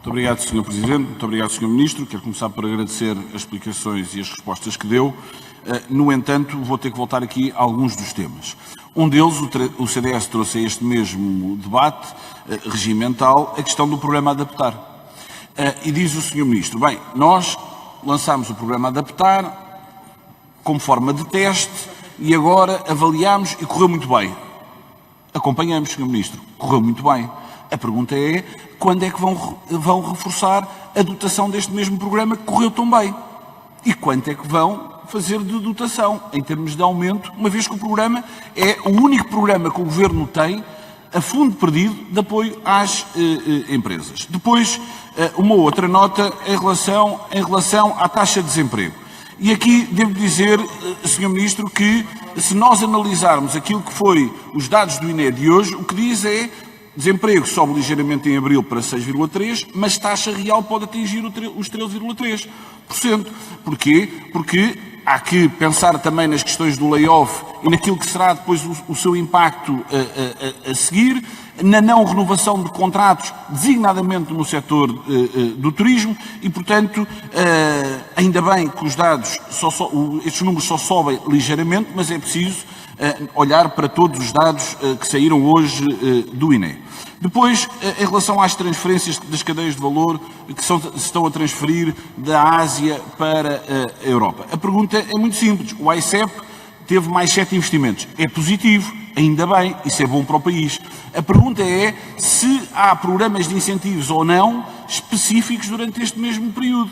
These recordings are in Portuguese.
Muito obrigado, Sr. Presidente. Muito obrigado, Sr. Ministro. Quero começar por agradecer as explicações e as respostas que deu. No entanto, vou ter que voltar aqui a alguns dos temas. Um deles, o CDS trouxe a este mesmo debate regimental a questão do programa Adaptar. E diz o Sr. Ministro, bem, nós lançámos o programa Adaptar como forma de teste e agora avaliámos e correu muito bem. Acompanhamos, Sr. Ministro, correu muito bem. A pergunta é, quando é que vão reforçar a dotação deste mesmo programa que correu tão bem? E quanto é que vão fazer de dotação, em termos de aumento, uma vez que o programa é o único programa que o Governo tem a fundo perdido de apoio às empresas. Depois, uma outra nota em relação à taxa de desemprego. E aqui devo dizer, Sr. Ministro, que se nós analisarmos aquilo que foi os dados do INE de hoje, o que diz é desemprego sobe ligeiramente em abril para 6,3%, mas taxa real pode atingir os 13,3%. Porquê? Porque há que pensar também nas questões do layoff e naquilo que será depois o seu impacto a seguir, na não renovação de contratos, designadamente no setor do turismo, e, portanto, ainda bem que os dados, estes números só sobem ligeiramente, mas é preciso olhar para todos os dados que saíram hoje do INE. Depois, em relação às transferências das cadeias de valor que se estão a transferir da Ásia para a Europa. A pergunta é muito simples. O ICEP teve mais 7 investimentos. É positivo, ainda bem, isso é bom para o país. A pergunta é se há programas de incentivos ou não específicos durante este mesmo período.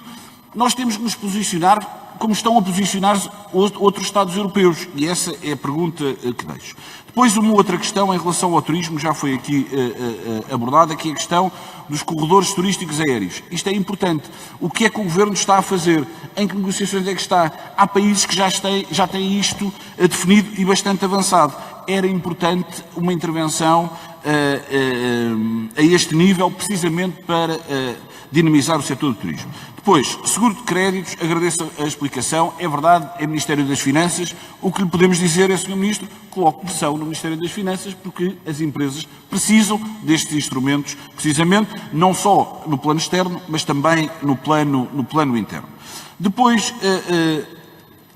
Nós temos que nos posicionar como estão a posicionar-se outros Estados europeus. E essa é a pergunta que deixo. Depois, uma outra questão em relação ao turismo, já foi aqui abordada, que é a questão dos corredores turísticos aéreos. Isto é importante. O que é que o Governo está a fazer? Em que negociações é que está? Há países que já têm isto definido e bastante avançado. Era importante uma intervenção a este nível, precisamente para dinamizar o setor do turismo. Depois, seguro de créditos, agradeço a explicação. É verdade, é Ministério das Finanças. O que lhe podemos dizer é, Sr. Ministro, coloque pressão no Ministério das Finanças, porque as empresas precisam destes instrumentos, precisamente, não só no plano externo, mas também no plano interno. Depois,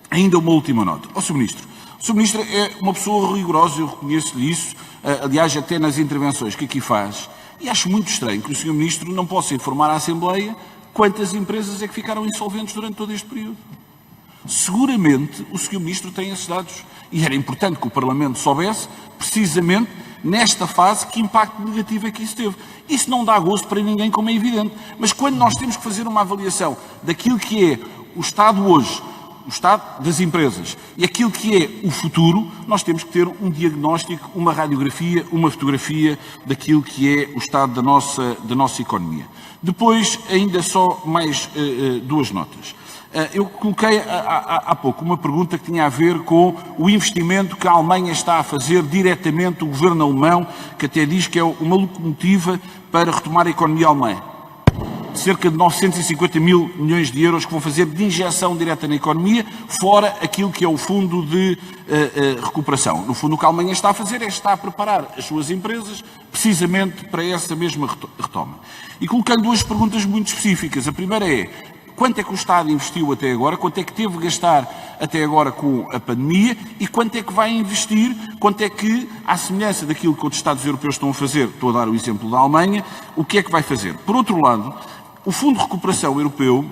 ainda uma última nota. Ó, Sr. Ministro, o Sr. Ministro é uma pessoa rigorosa, eu reconheço-lhe isso, aliás, até nas intervenções que aqui faz, e acho muito estranho que o Sr. Ministro não possa informar a Assembleia quantas empresas é que ficaram insolventes durante todo este período. Seguramente o Sr. Ministro tem esses dados e era importante que o Parlamento soubesse, precisamente nesta fase, que impacto negativo é que isso teve. Isso não dá gosto para ninguém, como é evidente, mas quando nós temos que fazer uma avaliação daquilo que é o Estado hoje, o estado das empresas e aquilo que é o futuro, nós temos que ter um diagnóstico, uma radiografia, uma fotografia daquilo que é o estado da nossa economia. Depois, ainda só mais duas notas. Eu coloquei há pouco uma pergunta que tinha a ver com o investimento que a Alemanha está a fazer diretamente, o governo alemão, que até diz que é uma locomotiva para retomar a economia alemã. Cerca de 950 mil milhões de euros que vão fazer de injeção direta na economia, fora aquilo que é o fundo de recuperação. No fundo, o que a Alemanha está a fazer é estar a preparar as suas empresas precisamente para essa mesma retoma. E coloquei duas perguntas muito específicas. A primeira é: quanto é que o Estado investiu até agora? Quanto é que teve de gastar até agora com a pandemia? E quanto é que vai investir? Quanto é que, à semelhança daquilo que outros Estados europeus estão a fazer, estou a dar o exemplo da Alemanha, o que é que vai fazer? Por outro lado, o Fundo de Recuperação Europeu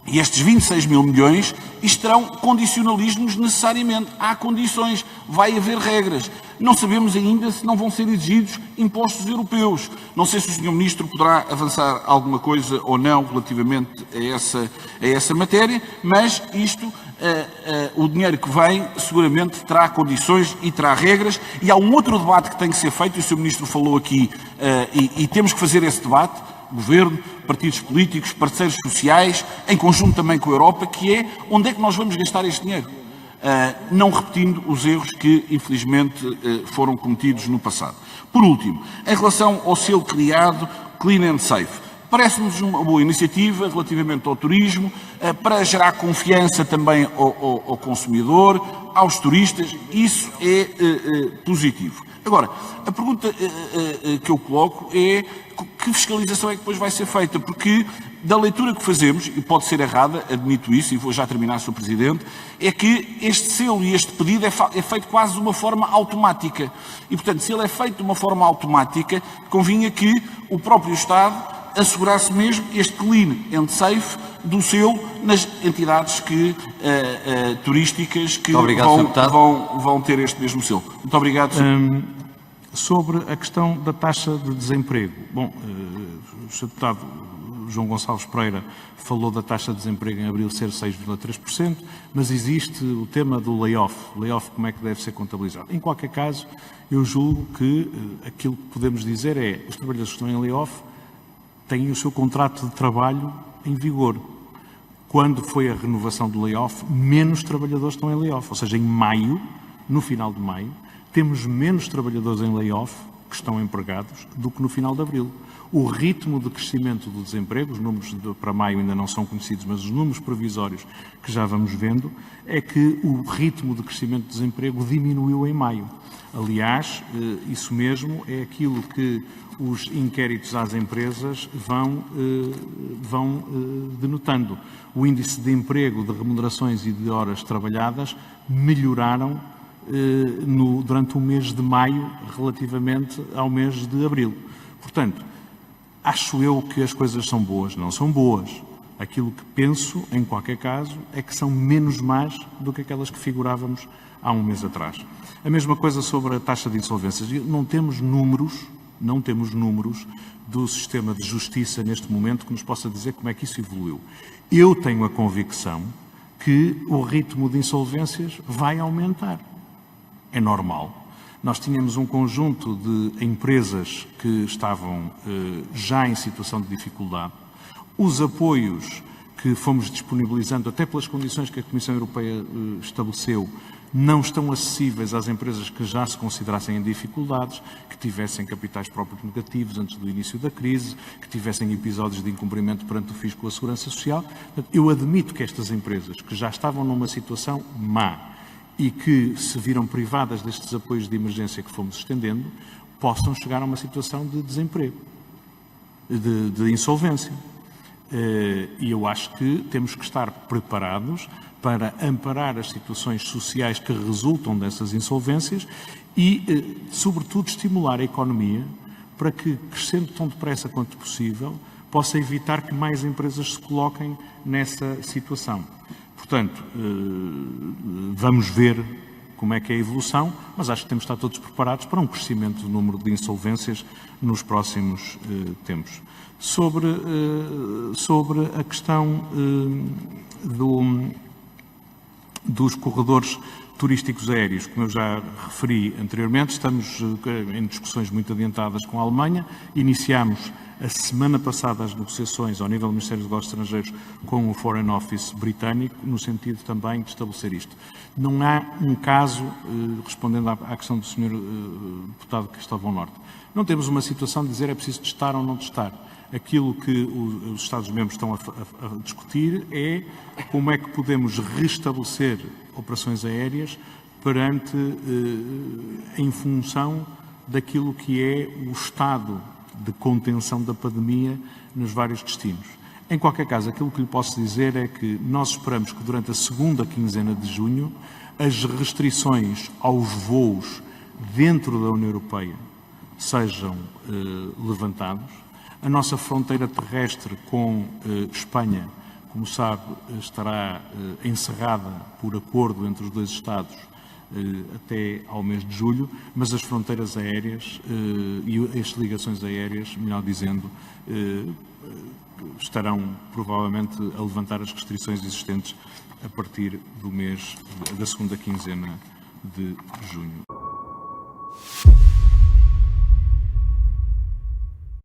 e estes 26 mil milhões terão condicionalismos necessariamente. Há condições, vai haver regras. Não sabemos ainda se não vão ser exigidos impostos europeus. Não sei se o Sr. Ministro poderá avançar alguma coisa ou não relativamente a essa matéria, mas isto, o dinheiro que vem, seguramente terá condições e terá regras. E há um outro debate que tem que ser feito, e o Sr. Ministro falou aqui, e temos que fazer esse debate, Governo, partidos políticos, parceiros sociais, em conjunto também com a Europa, que é onde é que nós vamos gastar este dinheiro, não repetindo os erros que, infelizmente, foram cometidos no passado. Por último, em relação ao selo criado Clean and Safe, Parece-nos uma boa iniciativa relativamente ao turismo, para gerar confiança também ao consumidor, aos turistas. Isso é positivo. Agora, a pergunta que eu coloco é que fiscalização é que depois vai ser feita? Porque da leitura que fazemos, e pode ser errada, admito isso, e vou já terminar, Sr. Presidente, é que este selo e este pedido é feito quase de uma forma automática. E, portanto, se ele é feito de uma forma automática, convinha que o próprio Estado assegurasse mesmo este clean and safe do selo nas entidades turísticas que vão ter este mesmo selo. Muito obrigado, Sr. Sobre a questão da taxa de desemprego. Bom, o Sr. Deputado João Gonçalves Pereira falou da taxa de desemprego em abril ser 6,3%, mas existe o tema do layoff. Layoff, como é que deve ser contabilizado? Em qualquer caso, eu julgo que aquilo que podemos dizer é os trabalhadores que estão em layoff têm o seu contrato de trabalho em vigor. Quando foi a renovação do layoff, menos trabalhadores estão em layoff. Ou seja, em maio, no final de maio, temos menos trabalhadores em layoff que estão empregados do que no final de abril. O ritmo de crescimento do desemprego, os números para maio ainda não são conhecidos, mas os números provisórios que já vamos vendo, é que o ritmo de crescimento do desemprego diminuiu em maio. Aliás, isso mesmo é aquilo que os inquéritos às empresas vão denotando. O índice de emprego, de remunerações e de horas trabalhadas melhoraram durante o mês de maio relativamente ao mês de abril. Portanto, acho eu que as coisas são boas. Não são boas. Aquilo que penso, em qualquer caso, é que são menos más do que aquelas que figurávamos há um mês atrás. A mesma coisa sobre a taxa de insolvências. Não temos números do sistema de justiça neste momento que nos possa dizer como é que isso evoluiu. Eu tenho a convicção que o ritmo de insolvências vai aumentar. É normal. Nós tínhamos um conjunto de empresas que estavam já em situação de dificuldade. Os apoios que fomos disponibilizando, até pelas condições que a Comissão Europeia estabeleceu, não estão acessíveis às empresas que já se considerassem em dificuldades, que tivessem capitais próprios negativos antes do início da crise, que tivessem episódios de incumprimento perante o Fisco ou a Segurança Social. Eu admito que estas empresas, que já estavam numa situação má e que se viram privadas destes apoios de emergência que fomos estendendo, possam chegar a uma situação de desemprego, de insolvência. E eu acho que temos que estar preparados para amparar as situações sociais que resultam dessas insolvências e, sobretudo, estimular a economia para que, crescendo tão depressa quanto possível, possa evitar que mais empresas se coloquem nessa situação. Portanto, vamos ver como é que é a evolução, mas acho que temos de estar todos preparados para um crescimento do número de insolvências nos próximos tempos. Sobre a questão dos corredores turísticos aéreos, como eu já referi anteriormente, estamos em discussões muito adiantadas com a Alemanha. Iniciámos a semana passada as negociações ao nível do Ministério dos Negócios Estrangeiros com o Foreign Office britânico, no sentido também de estabelecer isto. Não há um caso, respondendo à questão do Sr. Deputado Cristóvão Norte, não temos uma situação de dizer é preciso testar ou não testar. Aquilo que os Estados-membros estão a discutir é como é que podemos restabelecer operações aéreas em função daquilo que é o estado de contenção da pandemia nos vários destinos. Em qualquer caso, aquilo que lhe posso dizer é que nós esperamos que durante a segunda quinzena de junho as restrições aos voos dentro da União Europeia sejam levantados. A nossa fronteira terrestre com Espanha, como sabe, estará encerrada por acordo entre os dois Estados até ao mês de julho, mas as fronteiras aéreas e as ligações aéreas, melhor dizendo, estarão provavelmente a levantar as restrições existentes a partir da segunda quinzena de junho.